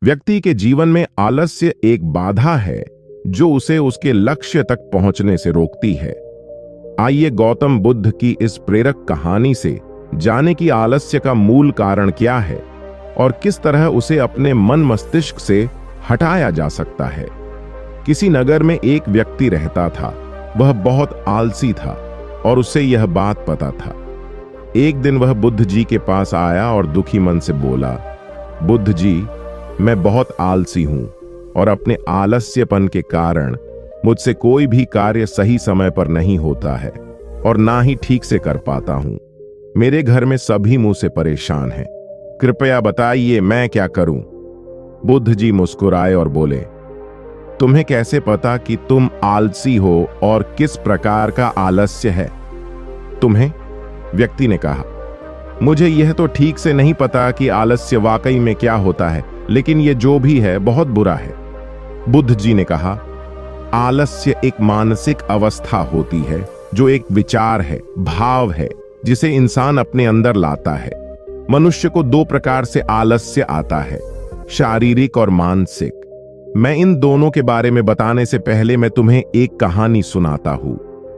व्यक्ति के जीवन में आलस्य एक बाधा है जो उसे उसके लक्ष्य तक पहुंचने से रोकती है। आइए गौतम बुद्ध की इस प्रेरक कहानी से जाने कि आलस्य का मूल कारण क्या है और किस तरह उसे अपने मन मस्तिष्क से हटाया जा सकता है। किसी नगर में एक व्यक्ति रहता था। वह बहुत आलसी था और उसे यह बात पता था। एक दिन वह बुद्ध जी के पास आया और दुखी मन से बोला, बुद्ध जी, मैं बहुत आलसी हूं और अपने आलस्यपन के कारण मुझसे कोई भी कार्य सही समय पर नहीं होता है और ना ही ठीक से कर पाता हूं। मेरे घर में सभी मुझसे परेशान हैं। कृपया बताइए मैं क्या करूं? बुद्ध जी मुस्कुराए और बोले, तुम्हें कैसे पता कि तुम आलसी हो और किस प्रकार का आलस्य है? तुम्हें? व्यक्ति ने कहा, मुझे यह तो ठीक से नहीं पता कि आलस्य वाकई में क्या होता है, लेकिन यह जो भी है बहुत बुरा है। बुद्ध जी ने कहा, आलस्य एक मानसिक अवस्था होती है जो एक विचार है, भाव है, जिसे इंसान अपने अंदर लाता है। मनुष्य को दो प्रकार से आलस्य आता है, शारीरिक और मानसिक। मैं इन दोनों के बारे में बताने से पहले मैं तुम्हें एक कहानी सुनाता हूं।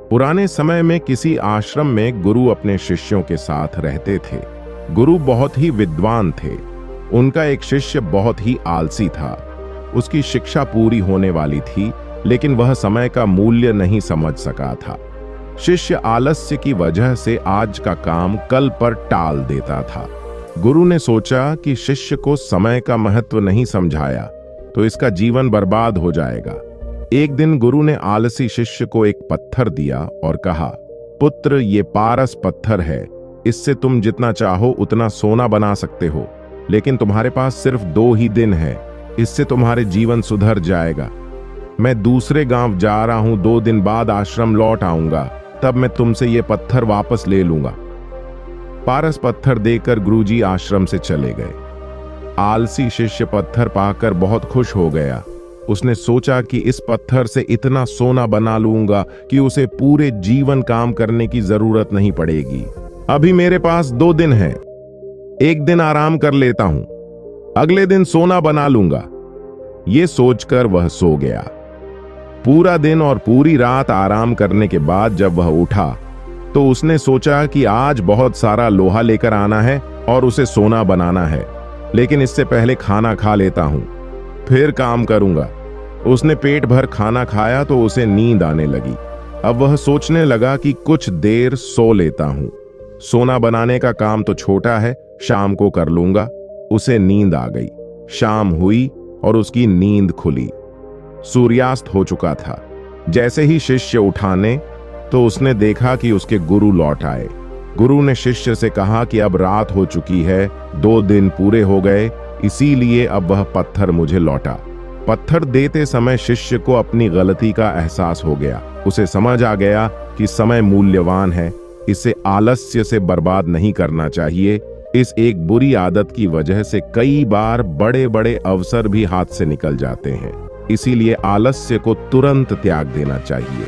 पुराने समय में किसी आश्रम में गुरु अपने शिष्यों के साथ रहते थे। गुरु बहुत ही विद्वान थे। उनका एक शिष्य बहुत ही आलसी था। उसकी शिक्षा पूरी होने वाली थी, लेकिन वह समय का मूल्य नहीं समझ सका था। शिष्य आलस्य की वजह से आज का काम कल पर टाल देता था। गुरु ने सोचा कि शिष्य को समय का महत्व नहीं समझाया तो इसका जीवन बर्बाद हो जाएगा। एक दिन गुरु ने आलसी शिष्य को एक पत्थर दिया और कहा, पुत्र, ये पारस पत्थर है। इससे तुम जितना चाहो उतना सोना बना सकते हो, लेकिन तुम्हारे पास सिर्फ 2 ही दिन है। इससे तुम्हारे जीवन सुधर जाएगा। मैं दूसरे गांव जा रहा हूं, 2 दिन बाद आश्रम लौट आऊंगा, तब मैं तुमसे ये पत्थर वापस ले लूंगा। पारस पत्थर देकर गुरुजी आश्रम से चले गए। आलसी शिष्य पत्थर पाकर बहुत खुश हो गया। उसने सोचा कि इस पत्थर से इतना सोना बना लूंगा कि उसे पूरे जीवन काम करने की जरूरत नहीं पड़ेगी। अभी मेरे पास 2 दिन है, एक दिन आराम कर लेता हूं, अगले दिन सोना बना लूंगा। ये सोचकर वह सो गया। पूरा दिन और पूरी रात आराम करने के बाद जब वह उठा तो उसने सोचा कि आज बहुत सारा लोहा लेकर आना है और उसे सोना बनाना है, लेकिन इससे पहले खाना खा लेता हूं, फिर काम करूंगा। उसने पेट भर खाना खाया तो उसे नींद आने लगी। अब वह सोचने लगा कि कुछ देर सो लेता हूं, सोना बनाने का काम तो छोटा है, शाम को कर लूंगा। उसे नींद आ गई। शाम हुई और उसकी नींद खुली। सूर्यास्त हो चुका था। जैसे ही शिष्य उठाने तो उसने देखा कि उसके गुरु लौट आए। गुरु ने शिष्य से कहा कि अब रात हो चुकी है, 2 दिन पूरे हो गए, इसीलिए अब वह पत्थर मुझे लौटा। पत्थर देते समय शिष्य को अपनी गलती का एहसास हो गया। उसे समझ आ गया कि समय मूल्यवान है, इसे आलस्य से बर्बाद नहीं करना चाहिए। इस एक बुरी आदत की वजह से कई बार बड़े बड़े अवसर भी हाथ से निकल जाते हैं। इसीलिए आलस्य को तुरंत त्याग देना चाहिए।